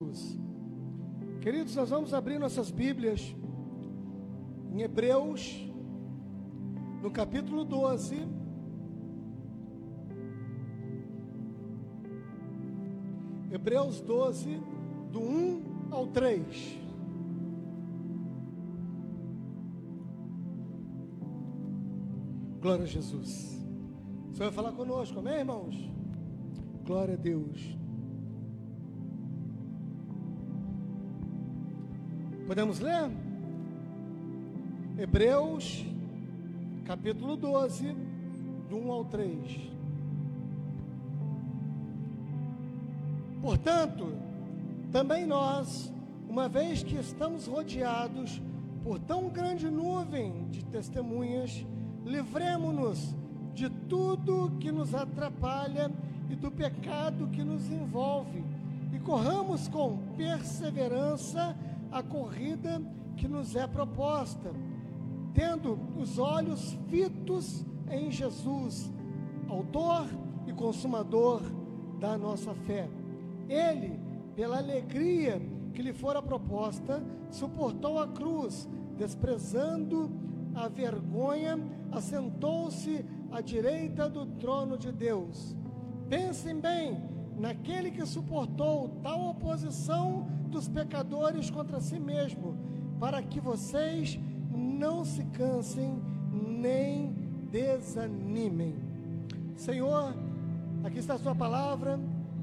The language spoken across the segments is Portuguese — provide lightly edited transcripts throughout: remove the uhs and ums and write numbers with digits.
Jesus. Queridos, nós vamos abrir nossas Bíblias em Hebreus, no capítulo 12. Hebreus 12, do 1 ao 3. Glória a Jesus. O Senhor vai falar conosco, amém, irmãos? Glória a Deus. Podemos ler? Hebreus, capítulo 12, do 1 ao 3. Portanto, também nós, uma vez que estamos rodeados por tão grande nuvem de testemunhas, livremo-nos de tudo que nos atrapalha e do pecado que nos envolve, e corramos com perseverança a corrida que nos é proposta, tendo os olhos fitos em Jesus, autor e consumador da nossa fé. Ele, pela alegria que lhe fora proposta, suportou a cruz, desprezando a vergonha, assentou-se à direita do trono de Deus. Pensem bem naquele que suportou tal oposição dos pecadores contra si mesmo, para que vocês não se cansem nem desanimem. Senhor, aqui está a sua palavra,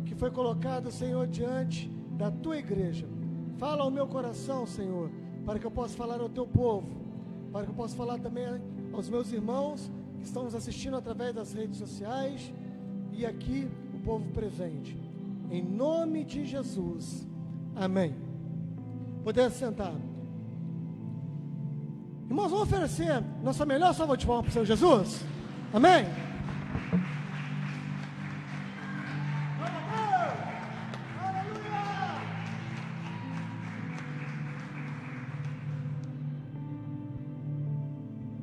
que foi colocada, Senhor, diante da tua igreja. Fala ao meu coração, Senhor, para que eu possa falar ao teu povo, para que eu possa falar também aos meus irmãos que estão nos assistindo através das redes sociais e aqui o povo presente. Em nome de Jesus, amém. Poder sentar. Irmãos, vamos oferecer nossa melhor salva de palmas para o Senhor Jesus? Amém?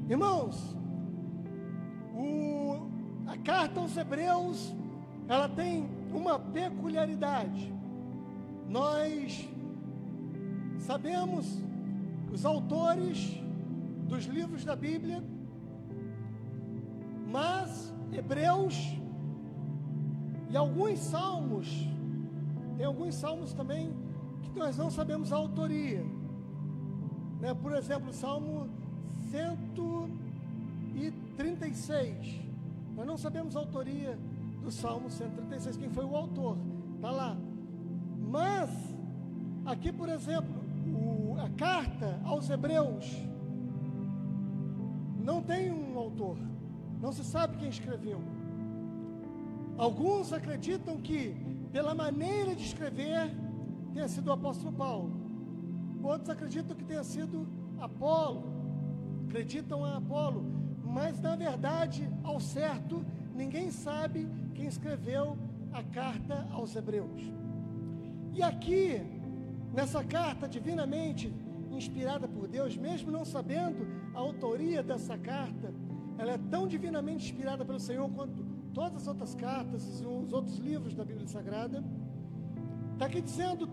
Irmãos, a carta aos Hebreus, ela tem uma peculiaridade. Nós sabemos os autores dos livros da Bíblia, mas Hebreus e alguns salmos, tem alguns salmos também que nós não sabemos a autoria, né? Por exemplo, o Salmo 136, nós não sabemos a autoria do Salmo 136, quem foi o autor, está lá. Mas, aqui por exemplo, a carta aos Hebreus, não tem um autor, não se sabe quem escreveu. Alguns acreditam que, pela maneira de escrever, tenha sido o apóstolo Paulo. Outros acreditam que tenha sido Apolo, acreditam a Apolo, mas na verdade, ao certo, ninguém sabe quem escreveu a carta aos Hebreus. E aqui, nessa carta divinamente inspirada por Deus, mesmo não sabendo a autoria dessa carta, ela é tão divinamente inspirada pelo Senhor quanto todas as outras cartas, os outros livros da Bíblia Sagrada. Está aqui dizendo,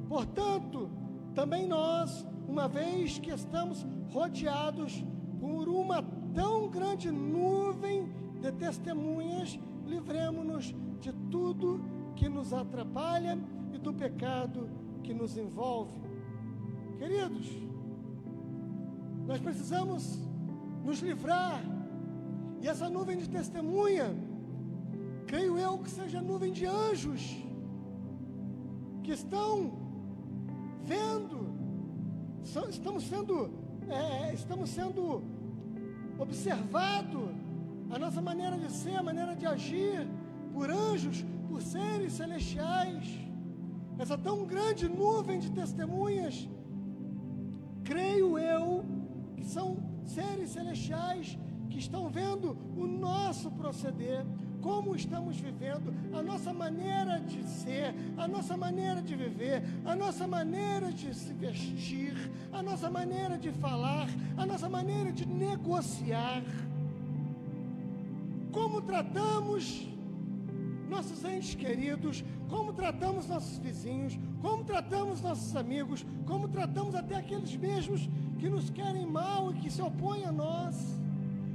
portanto, também nós, uma vez que estamos rodeados por uma tão grande nuvem de testemunhas, livremo-nos de tudo que nos atrapalha e do pecado que nos envolve. Queridos, nós precisamos nos livrar, e essa nuvem de testemunha, creio eu que seja nuvem de anjos, que estão vendo, estamos sendo observados, a nossa maneira de ser, a maneira de agir, por anjos, por seres celestiais. Essa tão grande nuvem de testemunhas, creio eu, que são seres celestiais que estão vendo o nosso proceder, como estamos vivendo, a nossa maneira de ser, a nossa maneira de viver, a nossa maneira de se vestir, a nossa maneira de falar, a nossa maneira de negociar, como tratamos nossos entes queridos, como tratamos nossos vizinhos, como tratamos nossos amigos, como tratamos até aqueles mesmos que nos querem mal e que se opõem a nós.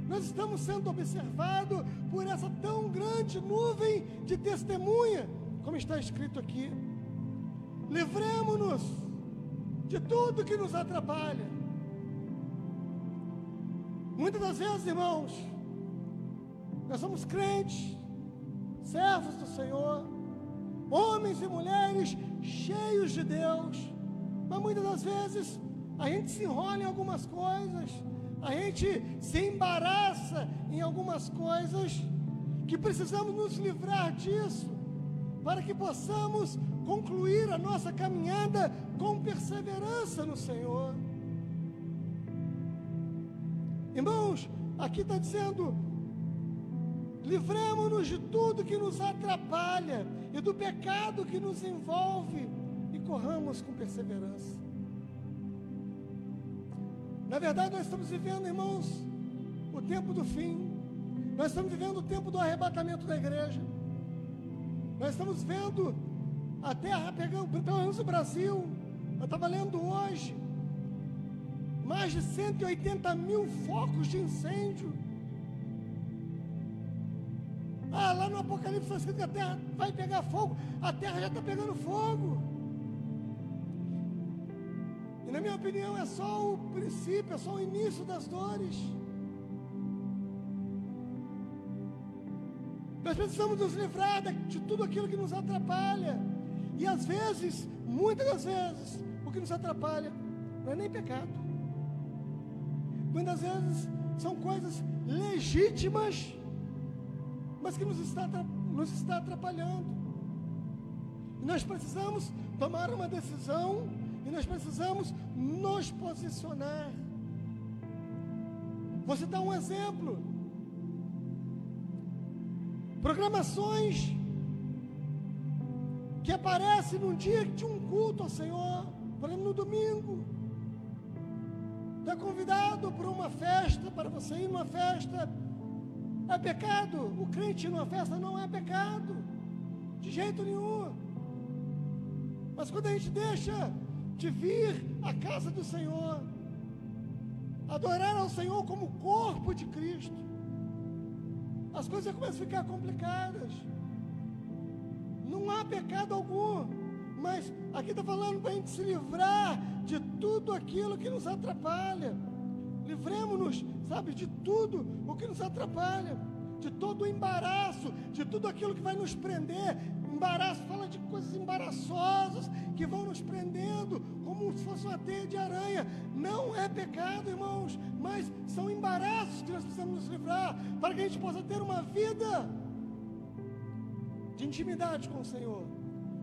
Nós estamos sendo observados por essa tão grande nuvem de testemunha, como está escrito aqui. Livremo-nos de tudo que nos atrapalha. Muitas das vezes, irmãos, nós somos crentes, servos do Senhor, homens e mulheres cheios de Deus, mas muitas das vezes a gente se enrola em algumas coisas, a gente se embaraça em algumas coisas, que precisamos nos livrar disso, para que possamos concluir a nossa caminhada com perseverança no Senhor. Irmãos, aqui está dizendo: livremo-nos de tudo que nos atrapalha e do pecado que nos envolve e corramos com perseverança. Na verdade, nós estamos vivendo, irmãos, o tempo do fim. Nós estamos vivendo o tempo do arrebatamento da igreja. Nós estamos vendo a terra pegando, pelo menos o Brasil. Eu estava lendo hoje, mais de 180 mil focos de incêndio. Lá no Apocalipse está escrito que a terra vai pegar fogo. A terra já está pegando fogo. E na minha opinião é só o princípio, é só o início das dores. Nós precisamos nos livrar de tudo aquilo que nos atrapalha. E às vezes, muitas das vezes, o que nos atrapalha não é nem pecado. Muitas vezes são coisas legítimas, mas que nos está atrapalhando. E nós precisamos tomar uma decisão, e nós precisamos nos posicionar. Vou citar um exemplo. Programações que aparecem num dia de um culto ao Senhor, por exemplo, no domingo. Está convidado para uma festa, para você ir numa festa. É pecado? O crente ir numa festa não é pecado, de jeito nenhum. Mas quando a gente deixa de vir à casa do Senhor, adorar ao Senhor como corpo de Cristo, as coisas começam a ficar complicadas. Não há pecado algum, mas aqui está falando para a gente se livrar de tudo aquilo que nos atrapalha. Livremos-nos, sabe, de tudo o que nos atrapalha, de todo o embaraço, de tudo aquilo que vai nos prender. Embaraço fala de coisas embaraçosas que vão nos prendendo, como se fosse uma teia de aranha. Não é pecado, irmãos, mas são embaraços que nós precisamos nos livrar, para que a gente possa ter uma vida de intimidade com o Senhor,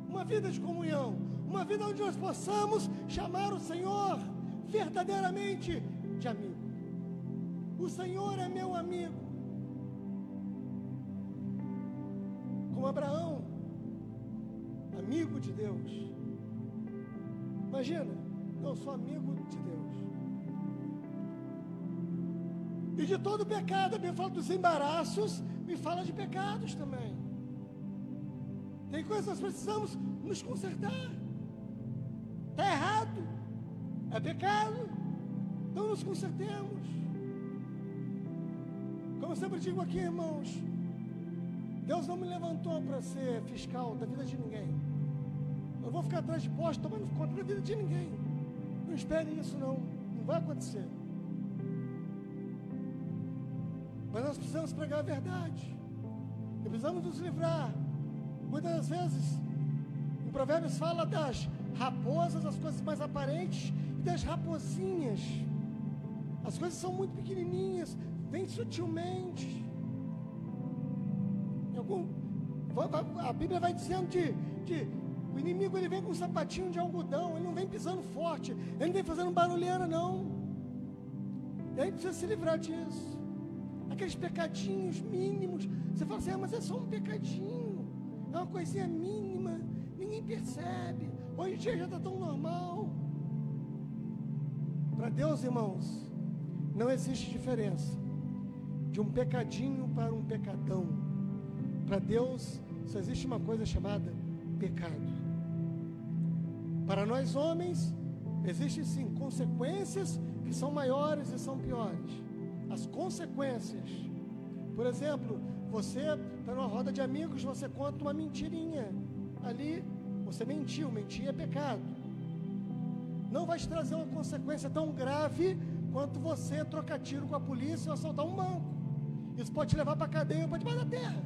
uma vida de comunhão, uma vida onde nós possamos chamar o Senhor verdadeiramente de amigo. O Senhor é meu amigo. Como Abraão, amigo de Deus. Imagina, eu sou amigo de Deus. E de todo pecado, me fala dos embaraços, me fala de pecados também. Tem coisas que nós precisamos nos consertar. Está errado, é pecado, então nos consertemos. Como eu sempre digo aqui, irmãos, Deus não me levantou para ser fiscal da vida de ninguém. Eu vou ficar atrás de poste tomando conta da vida de ninguém. Não espere isso, não vai acontecer. Mas nós precisamos pregar a verdade, e precisamos nos livrar. Muitas das vezes, em Provérbios fala das raposas, as coisas mais aparentes, e das raposinhas. As coisas são muito pequenininhas, vêm sutilmente. A Bíblia vai dizendo o inimigo, ele vem com um sapatinho de algodão, ele não vem pisando forte, ele não vem fazendo barulheira, não. E aí precisa se livrar disso. Aqueles pecadinhos mínimos, você fala assim, mas é só um pecadinho, é uma coisinha mínima, ninguém percebe, hoje em dia já está tão normal. Para Deus, irmãos, não existe diferença de um pecadinho para um pecadão. Para Deus só existe uma coisa chamada pecado. Para nós homens, existem sim consequências que são maiores e são piores. As consequências, por exemplo, você está numa roda de amigos, você conta uma mentirinha, ali você mentiu, mentir é pecado. Não vai te trazer uma consequência tão grave quanto você trocar tiro com a polícia ou assaltar um banco. Isso pode te levar para a cadeia ou para debaixo da terra.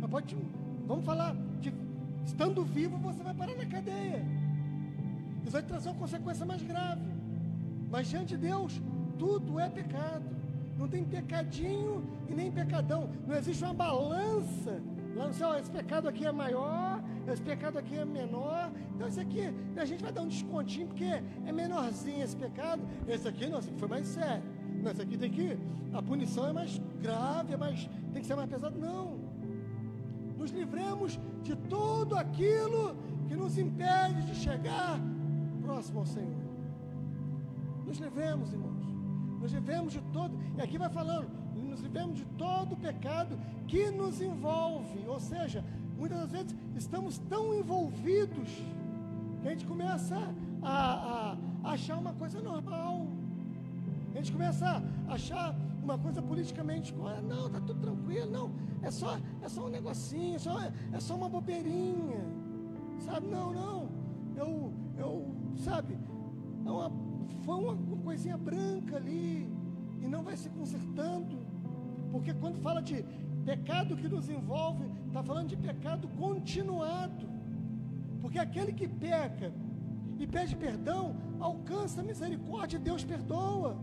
Mas vamos falar de estando vivo, você vai parar na cadeia. Isso vai te trazer uma consequência mais grave. Mas diante de Deus, tudo é pecado. Não tem pecadinho e nem pecadão. Não existe uma balança lá no céu. Esse pecado aqui é maior, esse pecado aqui é menor. Então esse aqui, a gente vai dar um descontinho porque é menorzinho esse pecado. Esse aqui, não, esse aqui foi mais sério. Não, esse aqui tem que, a punição é mais grave, tem que ser mais pesado. Não. Nos livremos de tudo aquilo que nos impede de chegar próximo ao Senhor. Nos livremos, irmãos. Nos livremos de todo, e aqui vai falando, nos livremos de todo o pecado que nos envolve. Ou seja, muitas das vezes estamos tão envolvidos que a gente começa a achar uma coisa normal. A gente começa a achar uma coisa politicamente correta. Não, está tudo tranquilo, não, é só um negocinho, é só uma bobeirinha, sabe? Não, sabe, foi uma coisinha branca ali, e não vai se consertando, porque quando fala de pecado que nos envolve, está falando de pecado continuado, porque aquele que peca e pede perdão, alcança a misericórdia, Deus perdoa.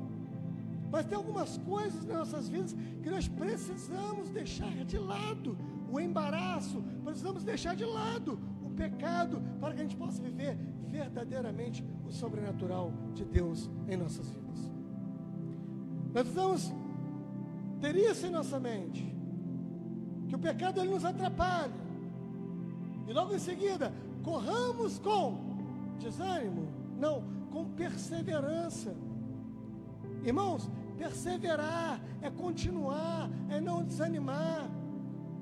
Mas tem algumas coisas nas nossas vidas que nós precisamos deixar de lado, o embaraço, precisamos deixar de lado o pecado, para que a gente possa viver verdadeiramente o sobrenatural de Deus em nossas vidas. Nós precisamos ter isso em nossa mente, que o pecado ele nos atrapalha, e logo em seguida, corramos com desânimo, não, com perseverança. Irmãos, perseverar é continuar, é não desanimar,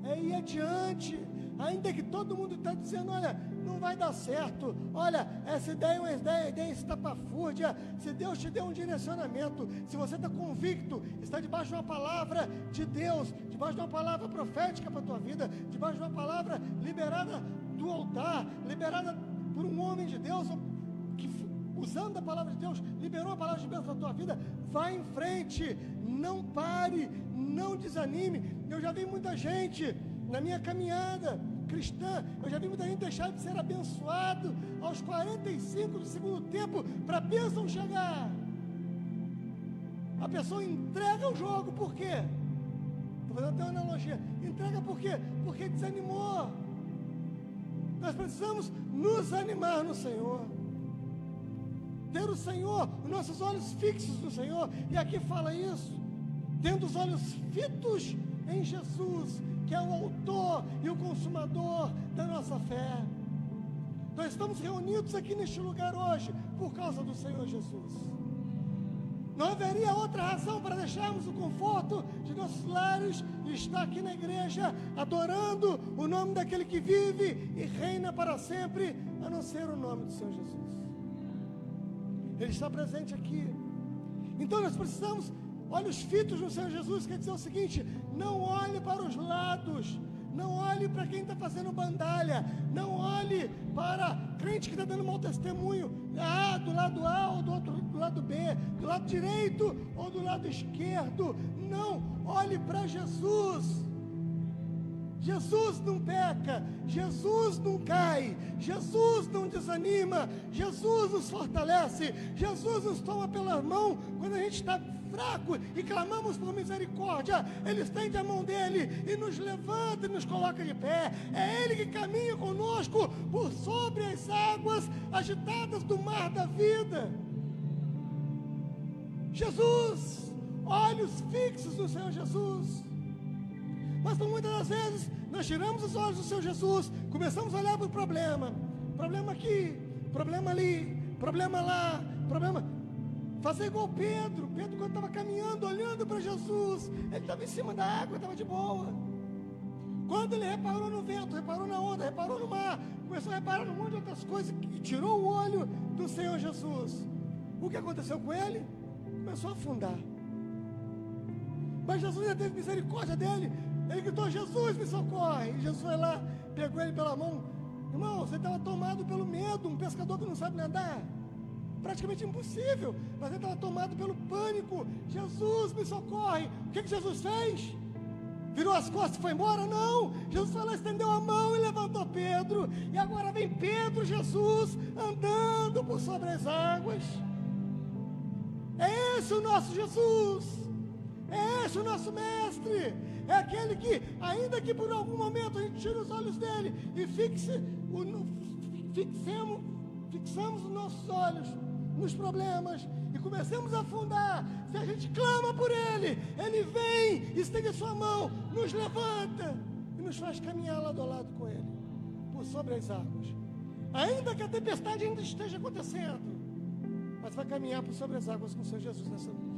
é ir adiante, ainda que todo mundo está dizendo, olha, não vai dar certo, olha, essa ideia é uma ideia estapafúrdia. Se Deus te deu um direcionamento, se você está convicto, está debaixo de uma palavra de Deus, debaixo de uma palavra profética para a tua vida, debaixo de uma palavra liberada do altar, liberada por um homem de Deus, que usando a palavra de Deus, liberou a palavra de Deus para a tua vida, vai em frente, não pare, não desanime. Eu já vi muita gente na minha caminhada cristã, eu já vi muita gente deixar de ser abençoado aos 45 do segundo tempo, para a bênção chegar. A pessoa entrega o jogo, por quê? Estou fazendo até uma analogia, entrega por quê? Porque desanimou. Nós precisamos nos animar no Senhor, ter o Senhor, os nossos olhos fixos no Senhor, e aqui fala isso, tendo os olhos fitos em Jesus, que é o autor e o consumador da nossa fé. Nós estamos reunidos aqui neste lugar hoje, por causa do Senhor Jesus. Não haveria outra razão para deixarmos o conforto de nossos lares e estar aqui na igreja, adorando o nome daquele que vive e reina para sempre, a não ser o nome do Senhor Jesus. Ele está presente aqui. Então nós precisamos, olhos fitos no Senhor Jesus, quer dizer o seguinte, não olhe para os lados, não olhe para quem está fazendo bandalha, não olhe para crente que está dando mau testemunho, do lado A ou do lado B, do lado direito ou do lado esquerdo. Não, olhe para Jesus. Jesus não peca, Jesus não cai, Jesus não desanima, Jesus nos fortalece, Jesus nos toma pela mão quando a gente está fraco e clamamos por misericórdia. Ele estende a mão dele e nos levanta e nos coloca de pé. É Ele que caminha conosco por sobre as águas agitadas do mar da vida. Jesus, olhos fixos no Senhor Jesus. Mas muitas das vezes nós tiramos os olhos do Senhor Jesus, começamos a olhar para o problema aqui, problema ali, problema lá, problema. Fazer igual Pedro quando estava caminhando, olhando para Jesus, ele estava em cima da água, estava de boa. Quando ele reparou no vento, reparou na onda, reparou no mar, começou a reparar num monte de outras coisas e tirou o olho do Senhor Jesus, o que aconteceu com ele? Começou a afundar. Mas Jesus já teve misericórdia dele. Ele gritou: Jesus, me socorre. E Jesus foi lá, pegou ele pela mão. Irmão, você estava tomado pelo medo. Um pescador que não sabe nadar, praticamente impossível. Mas ele estava tomado pelo pânico. Jesus, me socorre. O que Jesus fez? Virou as costas e foi embora? Não. Jesus foi lá, estendeu a mão e levantou Pedro. E agora vem Pedro, Jesus, andando por sobre as águas. É esse o nosso Jesus. É esse o nosso mestre. É aquele que, ainda que por algum momento a gente tire os olhos dele e fixamos os nossos olhos nos problemas e comecemos a afundar, se a gente clama por ele, ele vem, estende a sua mão, nos levanta e nos faz caminhar lado a lado com ele, por sobre as águas. Ainda que a tempestade ainda esteja acontecendo, mas vai caminhar por sobre as águas com o Senhor Jesus nessa noite.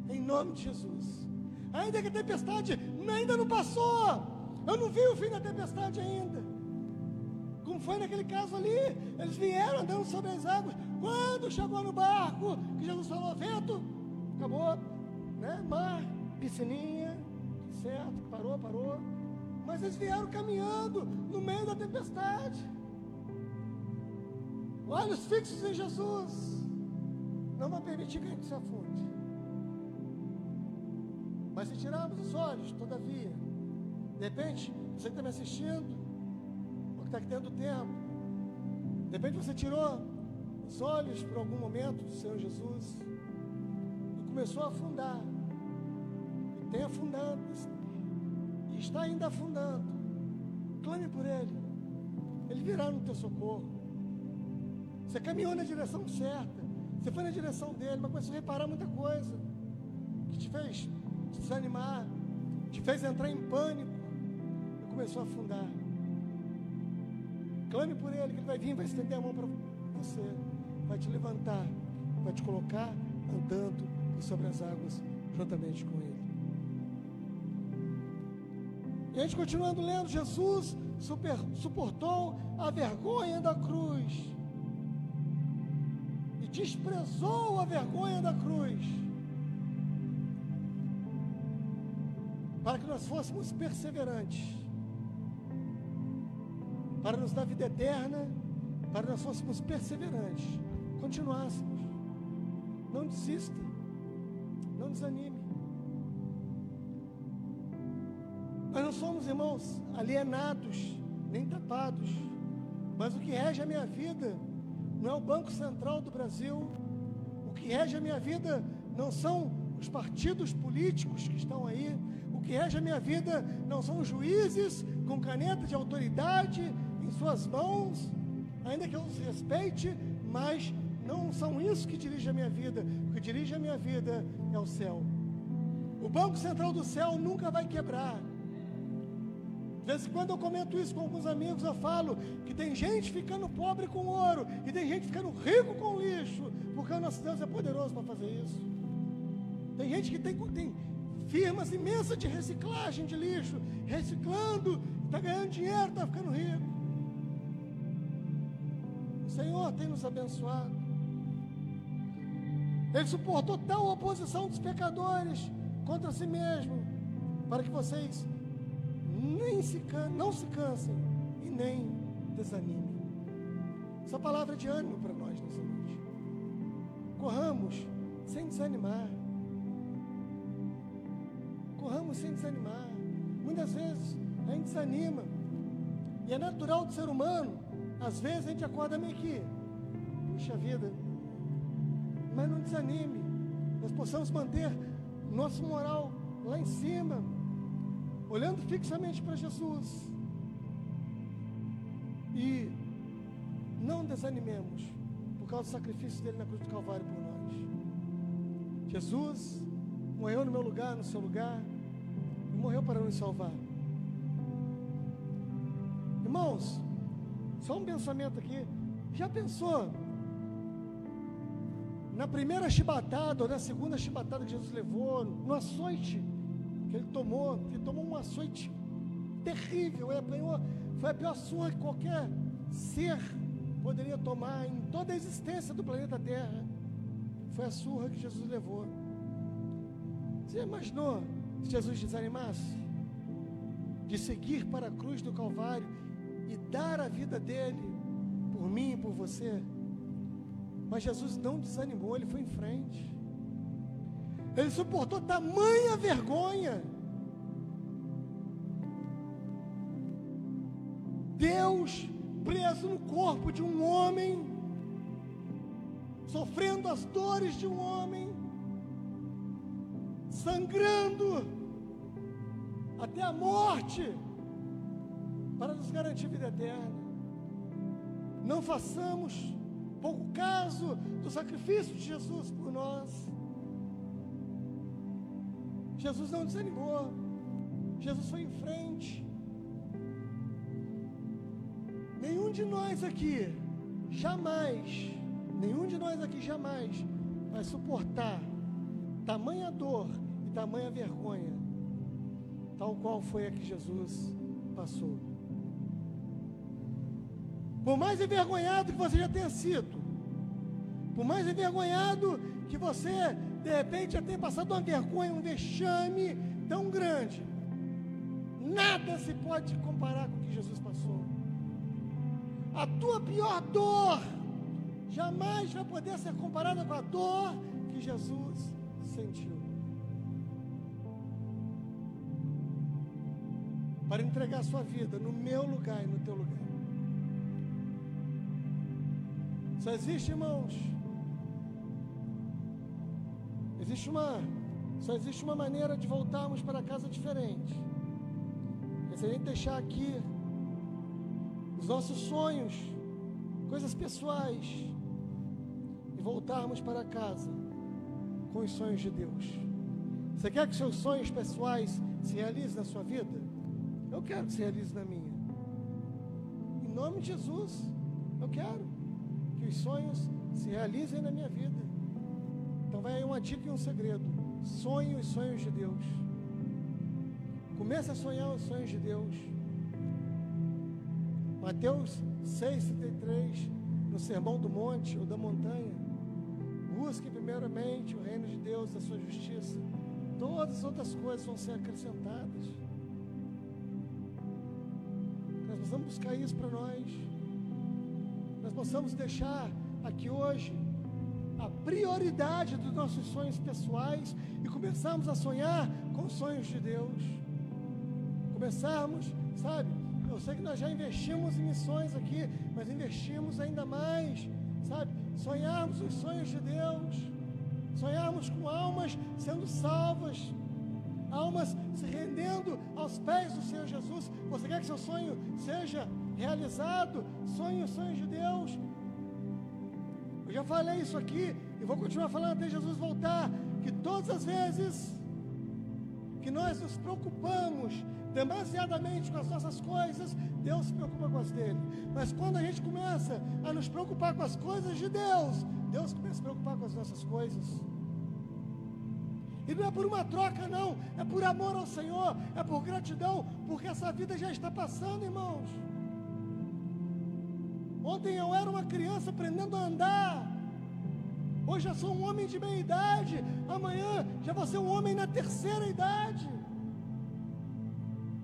Em nome de Jesus. Ainda que a tempestade ainda não passou, eu não vi o fim da tempestade ainda, como foi naquele caso ali. Eles vieram andando sobre as águas. Quando chegou no barco, que Jesus falou: vento, acabou, né? Mar, piscininha, certo, parou. Mas eles vieram caminhando no meio da tempestade, olhos fixos em Jesus. Não vai permitir que a gente se afunde. Mas se tirarmos os olhos, todavia, de repente, você que está me assistindo, ou que está aqui tendo tempo, de repente você tirou os olhos por algum momento do Senhor Jesus e começou a afundar, e tem afundado, e está ainda afundando. Clame por Ele, Ele virá no teu socorro. Você caminhou na direção certa, você foi na direção dele, mas começou a reparar muita coisa que te fez desanimar, te fez entrar em pânico e começou a afundar. Clame por ele, que ele vai vir, vai estender a mão para você, vai te levantar, vai te colocar andando sobre as águas juntamente com ele. E a gente continuando lendo, Jesus suportou a vergonha da cruz e desprezou a vergonha da cruz, para que nós fôssemos perseverantes, para nos dar vida eterna, para que nós fôssemos perseverantes, continuássemos. Não desista, não desanime. Nós não somos, irmãos, alienados, nem tapados, mas o que rege a minha vida não é o Banco Central do Brasil, o que rege a minha vida não são os partidos políticos que estão aí, o que rege a minha vida não são os juízes com caneta de autoridade em suas mãos, ainda que eu os respeite, mas não são isso que dirige a minha vida. O que dirige a minha vida é o céu. O Banco Central do céu nunca vai quebrar. De vez em quando eu comento isso com alguns amigos, eu falo que tem gente ficando pobre com ouro e tem gente ficando rico com lixo, porque o nosso Deus é poderoso para fazer isso. Tem gente que tem firmas imensas de reciclagem de lixo, reciclando, está ganhando dinheiro, está ficando rico. O Senhor tem nos abençoado. Ele suportou tal oposição dos pecadores contra si mesmo, para que vocês não se cansem e nem desanimem. Essa palavra é de ânimo para nós nessa noite. Corramos sem desanimar. Corramos sem desanimar. Muitas vezes a gente desanima, e é natural do ser humano. Às vezes a gente acorda meio que, puxa vida, mas não desanime. Nós possamos manter nosso moral lá em cima, olhando fixamente para Jesus, e não desanimemos por causa do sacrifício dele na cruz do Calvário por nós. Jesus morreu no meu lugar, no seu lugar, e morreu para nos salvar. Irmãos, só um pensamento aqui. Já pensou na primeira chibatada ou na segunda chibatada que Jesus levou, no açoite que ele tomou um açoite terrível, ele apanhou, foi a pior surra que qualquer ser poderia tomar em toda a existência do planeta Terra. Foi a surra que Jesus levou. Você imaginou se Jesus desanimasse de seguir para a cruz do Calvário e dar a vida dele por mim e por você? Mas Jesus não desanimou, ele foi em frente. Ele suportou tamanha vergonha. Deus preso no corpo de um homem, sofrendo as dores de um homem, sangrando até a morte, para nos garantir vida eterna. Não façamos pouco caso do sacrifício de Jesus por nós. Jesus não desanimou, Jesus foi em frente. Nenhum de nós aqui jamais vai suportar tamanha dor e tamanha vergonha, tal qual foi a que Jesus passou. Por mais envergonhado que você já tenha sido, por mais envergonhado que você, de repente, já tenha passado uma vergonha, um vexame tão grande, nada se pode comparar com o que Jesus passou. A tua pior dor jamais vai poder ser comparada com a dor que Jesus sentiu. Para entregar a sua vida no meu lugar e no teu lugar. Só existe, irmãos, só existe uma maneira de voltarmos para casa diferente. É se a gente deixar aqui os nossos sonhos, coisas pessoais, e voltarmos para casa com os sonhos de Deus. Você quer que seus sonhos pessoais se realizem na sua vida? Eu quero que se realize na minha. Em nome de Jesus, eu quero que os sonhos se realizem na minha vida. Então vai aí uma dica e um segredo: sonhe os sonhos de Deus. Comece a sonhar os sonhos de Deus. Mateus 6,33, no Sermão do Monte ou da montanha: busque primeiramente o reino de Deus e a sua justiça, todas as outras coisas vão ser acrescentadas. Nós precisamos buscar isso para nós. Nós possamos deixar aqui hoje a prioridade dos nossos sonhos pessoais e começarmos a sonhar com os sonhos de Deus. Começarmos, sabe? Eu sei que nós já investimos em missões aqui, mas investimos ainda mais, sabe? Sonharmos os sonhos de Deus, sonharmos com almas sendo salvas, almas se rendendo aos pés do Senhor Jesus. Você quer que seu sonho seja realizado? Sonhe os sonhos de Deus. Eu já falei isso aqui e vou continuar falando até Jesus voltar, que todas as vezes que nós nos preocupamos demasiadamente com as nossas coisas, Deus se preocupa com as dele. Mas quando a gente começa a nos preocupar com as coisas de Deus, Deus começa a se preocupar com as nossas coisas. E não é por uma troca não, é por amor ao Senhor, é por gratidão, porque essa vida já está passando, irmãos. Ontem eu era uma criança aprendendo a andar, hoje já sou um homem de meia idade, amanhã já vou ser um homem na terceira idade.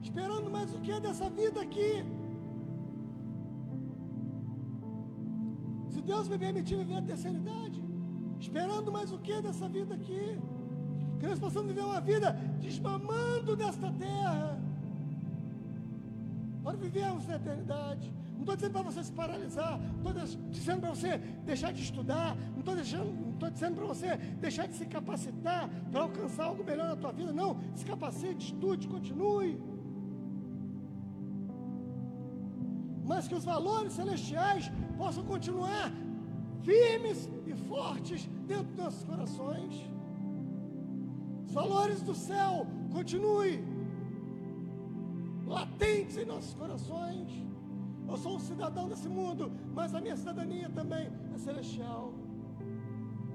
Esperando mais o que dessa vida aqui? Se Deus me permitir viver a terceira idade, esperando mais o que dessa vida aqui? Que nós possamos viver uma vida desmamando desta terra, para vivermos na eternidade. Não estou dizendo para você se paralisar, não estou dizendo para você deixar de estudar, não estou dizendo para você deixar de se capacitar para alcançar algo melhor na tua vida. Não, se capacite, estude, continue. Mas que os valores celestiais possam continuar firmes e fortes dentro dos nossos corações. Os valores do céu continuem latentes em nossos corações. Eu sou um cidadão desse mundo, mas a minha cidadania também é celestial.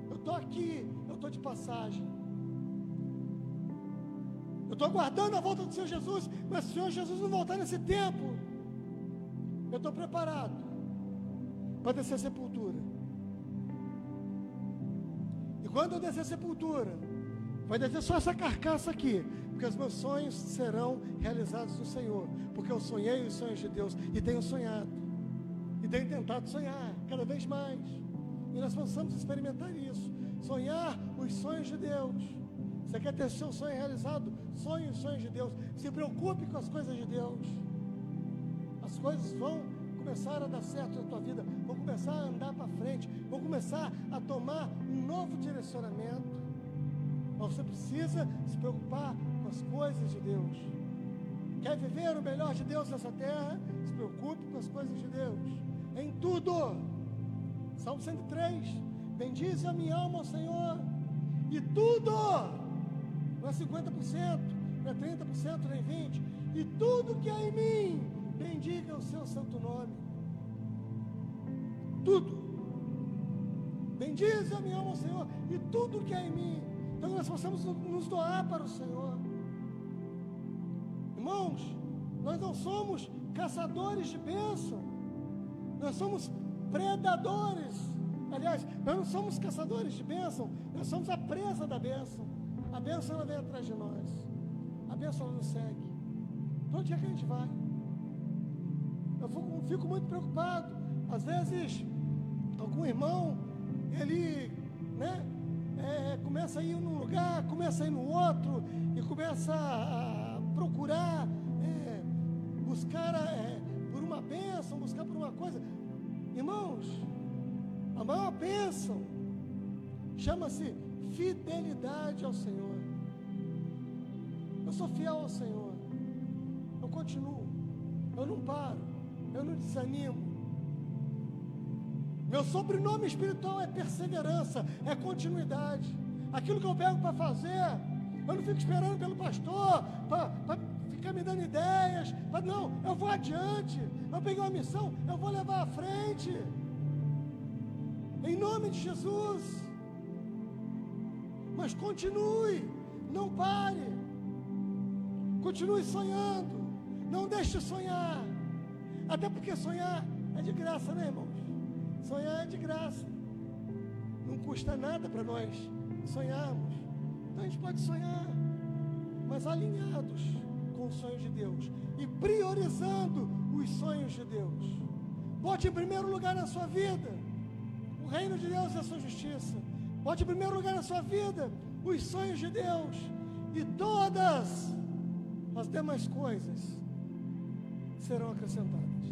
Eu estou aqui, eu estou de passagem. Eu estou aguardando a volta do Senhor Jesus, mas se o Senhor Jesus não voltar nesse tempo, eu estou preparado para descer a sepultura. E quando eu descer a sepultura, vai descer só essa carcaça aqui, porque os meus sonhos serão realizados no Senhor, porque eu sonhei os sonhos de Deus, e tenho sonhado, e tenho tentado sonhar cada vez mais, e nós possamos experimentar isso, sonhar os sonhos de Deus. Você quer ter seu sonho realizado? Sonhe os sonhos de Deus, se preocupe com as coisas de Deus, as coisas vão começar a dar certo na tua vida, vão começar a andar para frente, vão começar a tomar um novo direcionamento. Mas você precisa se preocupar com as coisas de Deus. Quer viver o melhor de Deus nessa terra? Se preocupe com as coisas de Deus, em tudo. Salmo 103, bendize a minha alma ao Senhor, e tudo, não é 50%, não é 30%, nem 20%, e tudo que há em mim, bendiga o seu santo nome. Tudo. Bendize a minha alma ao Senhor, e tudo que há em mim. Então nós possamos nos doar para o Senhor. Irmãos, nós não somos caçadores de bênção, nós somos predadores. Aliás, nós não somos caçadores de bênção, nós somos a presa da bênção. A bênção ela vem atrás de nós, a bênção ela nos segue. Para onde é que a gente vai? Eu fico muito preocupado. Às vezes, algum irmão, ele, começa a ir num lugar, começa a ir no outro, e começa a procurar, buscar por uma bênção, buscar por uma coisa. Irmãos, a maior bênção chama-se fidelidade ao Senhor. Eu sou fiel ao Senhor, eu continuo, eu não paro, eu não desanimo. Meu sobrenome espiritual é perseverança, é continuidade. Aquilo que eu pego para fazer, eu não fico esperando pelo pastor para ficar me dando ideias. Não, eu vou adiante. Eu peguei uma missão, eu vou levar à frente. Em nome de Jesus. Mas continue, não pare. Continue sonhando, não deixe de sonhar. Até porque sonhar é de graça, né, irmãos? Sonhar é de graça. Não custa nada para nós sonharmos. Então a gente pode sonhar, mas alinhados com os sonhos de Deus e priorizando os sonhos de Deus. Bote em primeiro lugar na sua vida o reino de Deus e a sua justiça. Bote em primeiro lugar na sua vida os sonhos de Deus, e todas as demais coisas serão acrescentadas.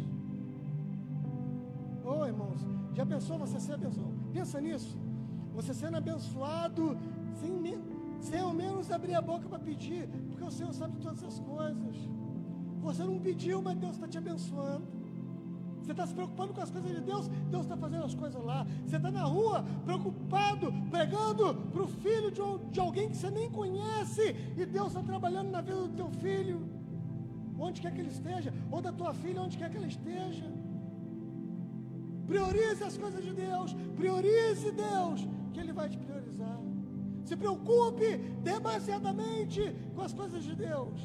Oh, irmãos, já pensou você ser abençoado? Pensa nisso. Você sendo abençoado sem ao menos abrir a boca para pedir, porque o Senhor sabe de todas as coisas. Você não pediu, mas Deus está te abençoando. Você está se preocupando com as coisas de Deus, Deus está fazendo as coisas lá. Você está na rua preocupado, pregando para o filho de alguém que você nem conhece, e Deus está trabalhando na vida do teu filho, onde quer que ele esteja, ou da tua filha, onde quer que ela esteja. Priorize as coisas de Deus, priorize Deus, que Ele vai te priorizar. Se preocupe demasiadamente com as coisas de Deus,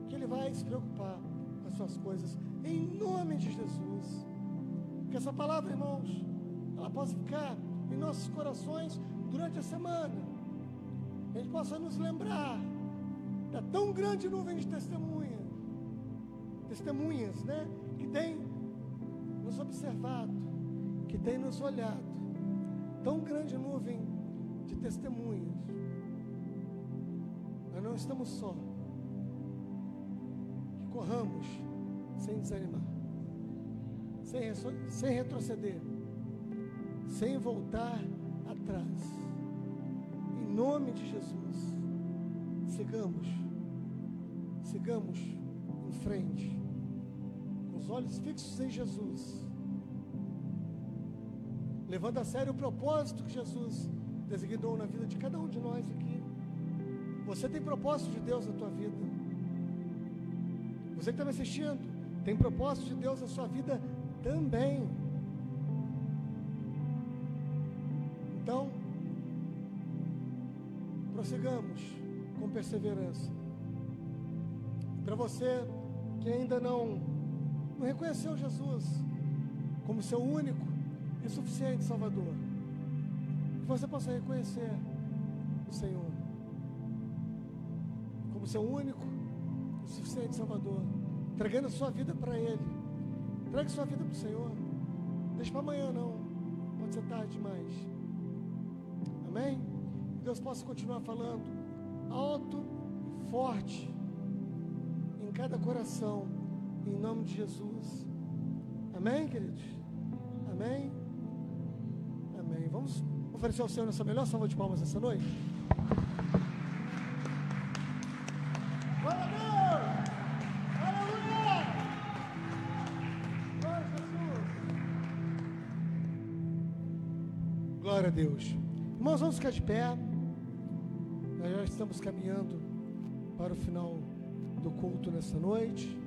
que Ele vai se preocupar com as suas coisas, em nome de Jesus. Que essa palavra, irmãos, ela possa ficar em nossos corações durante a semana. A gente possa nos lembrar da tão grande nuvem de testemunhas, né, que tem nos observado, que tem nos olhado. Tão grande nuvem de testemunhas. Nós não estamos só. Que corramos sem desanimar, sem retroceder, sem voltar atrás. Em nome de Jesus, sigamos em frente, com os olhos fixos em Jesus, levando a sério o propósito que Jesus designou na vida de cada um de nós aqui. Você tem propósito de Deus na tua vida. Você que está me assistindo, tem propósito de Deus na sua vida também. Então, prossigamos com perseverança. Para você que ainda não reconheceu Jesus como seu único e suficiente Salvador, que você possa reconhecer o Senhor como seu único e suficiente Salvador, entregando a sua vida para Ele. Entregue sua vida para o Senhor. Deixa para amanhã não, pode ser tarde demais. Amém? Que Deus possa continuar falando alto e forte em cada coração, em nome de Jesus. Amém, queridos? Amém? Amém. Vamos oferecer ao Senhor nossa melhor salva de palmas essa noite? Glória a Deus! Aleluia! Glória a Jesus! Glória a Deus. Irmãos, vamos ficar de pé. Nós já estamos caminhando para o final do culto nessa noite.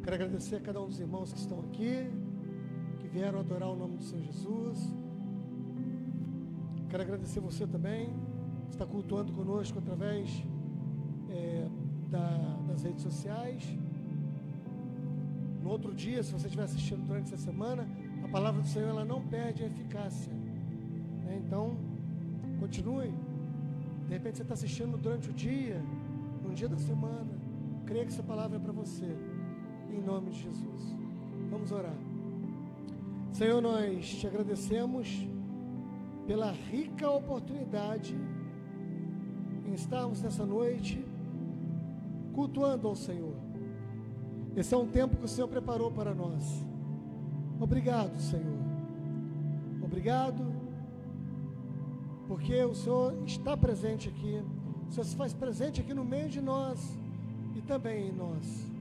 Quero agradecer a cada um dos irmãos que estão aqui, que vieram adorar o nome do Senhor Jesus. Quero agradecer você também, que está cultuando conosco através das redes sociais. No outro dia, se você estiver assistindo durante essa semana, a palavra do Senhor ela não perde a eficácia, né? Então, continue. De repente você está assistindo durante o dia, um dia da semana. Creia que essa palavra é para você, em nome de Jesus. Vamos orar. Senhor, nós te agradecemos pela rica oportunidade em estarmos nessa noite cultuando ao Senhor. Esse é um tempo que o Senhor preparou para nós. Obrigado, Senhor. Obrigado, porque o Senhor está presente aqui. O Senhor se faz presente aqui no meio de nós e também em nós.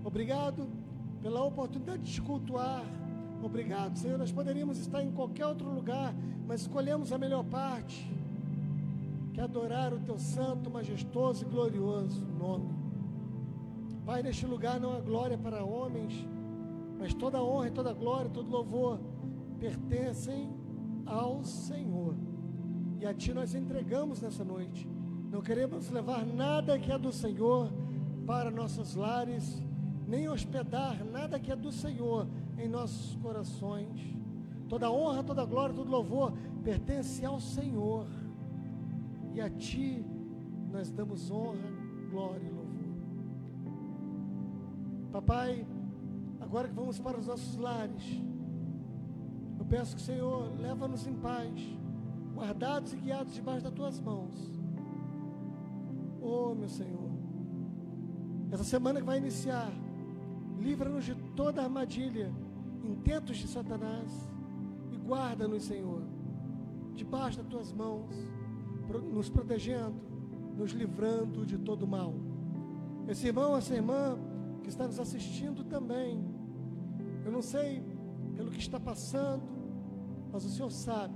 Obrigado pela oportunidade de te cultuar. Obrigado, Senhor. Nós poderíamos estar em qualquer outro lugar, mas escolhemos a melhor parte, que é adorar o teu santo, majestoso e glorioso nome. Pai, neste lugar não há glória para homens, mas toda honra e toda glória, todo louvor pertencem ao Senhor. E a Ti nós entregamos nessa noite. Não queremos levar nada que é do Senhor para nossos lares, nem hospedar nada que é do Senhor em nossos corações. Toda honra, toda glória, todo louvor pertence ao Senhor. E a Ti nós damos honra, glória e louvor. Papai, agora que vamos para os nossos lares, eu peço que o Senhor leva-nos em paz, guardados e guiados debaixo das Tuas mãos. Oh, meu Senhor, essa semana que vai iniciar, livra-nos de toda armadilha, intentos de Satanás, e guarda-nos, Senhor, debaixo das Tuas mãos, nos protegendo, nos livrando de todo mal. Esse irmão, essa irmã que está nos assistindo também, eu não sei pelo que está passando, mas o Senhor sabe.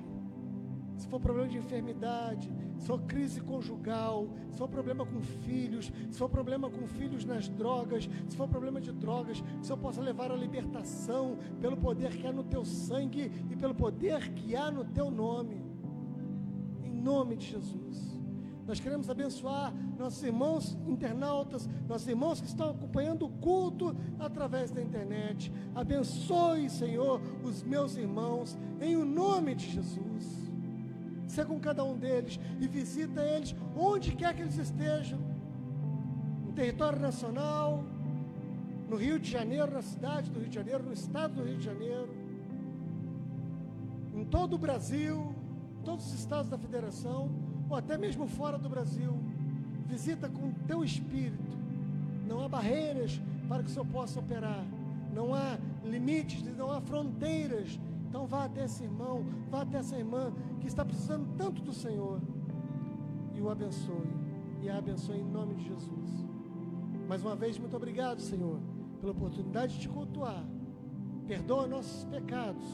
Se for problema de enfermidade, se for crise conjugal, se for problema com filhos, se for problema com filhos nas drogas, se for problema de drogas, que o Senhor possa levar a libertação pelo poder que há no Teu sangue e pelo poder que há no Teu nome. Em nome de Jesus. Nós queremos abençoar nossos irmãos internautas, nossos irmãos que estão acompanhando o culto através da internet. Abençoe, Senhor, os meus irmãos, em o nome de Jesus. Seja com cada um deles e visita eles onde quer que eles estejam, no território nacional, no Rio de Janeiro, na cidade do Rio de Janeiro, no estado do Rio de Janeiro, em todo o Brasil, todos os estados da federação, ou até mesmo fora do Brasil. Visita com Teu Espírito. Não há barreiras para que o Senhor possa operar, não há limites, não há fronteiras. Então vá até esse irmão, vá até essa irmã que está precisando tanto do Senhor e o abençoe, e a abençoe em nome de Jesus. Mais uma vez, muito obrigado, Senhor, pela oportunidade de Te cultuar. Perdoa nossos pecados,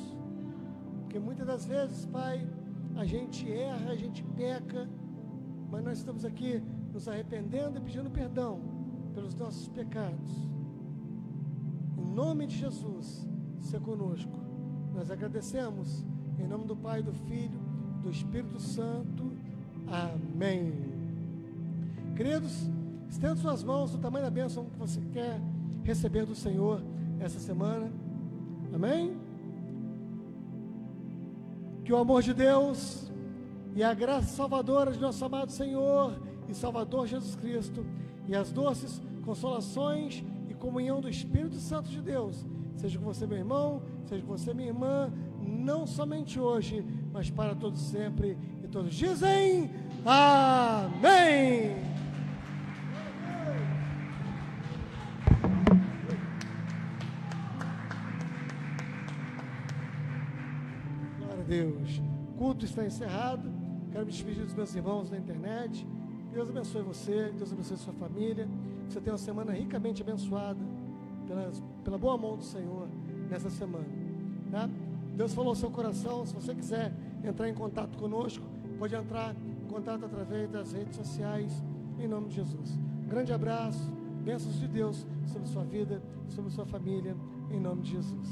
porque muitas das vezes, Pai, a gente erra, a gente peca, mas nós estamos aqui nos arrependendo e pedindo perdão pelos nossos pecados. Em nome de Jesus, seja conosco. Nós agradecemos, em nome do Pai, do Filho, do Espírito Santo. Amém. Queridos, estenda suas mãos do tamanho da bênção que você quer receber do Senhor essa semana. Amém? Que o amor de Deus e a graça salvadora de nosso amado Senhor e Salvador Jesus Cristo e as doces consolações e comunhão do Espírito Santo de Deus seja com você, meu irmão, seja com você, minha irmã, não somente hoje, mas para todos sempre. E todos dizem amém. Glória a Deus. O culto está encerrado. Quero me despedir dos meus irmãos na internet. Que Deus abençoe você, que Deus abençoe sua família, que você tenha uma semana ricamente abençoada pela boa mão do Senhor nessa semana, tá? Deus falou ao seu coração. Se você quiser entrar em contato conosco, pode entrar em contato através das redes sociais, em nome de Jesus. Um grande abraço, bênçãos de Deus sobre sua vida, sobre sua família, em nome de Jesus.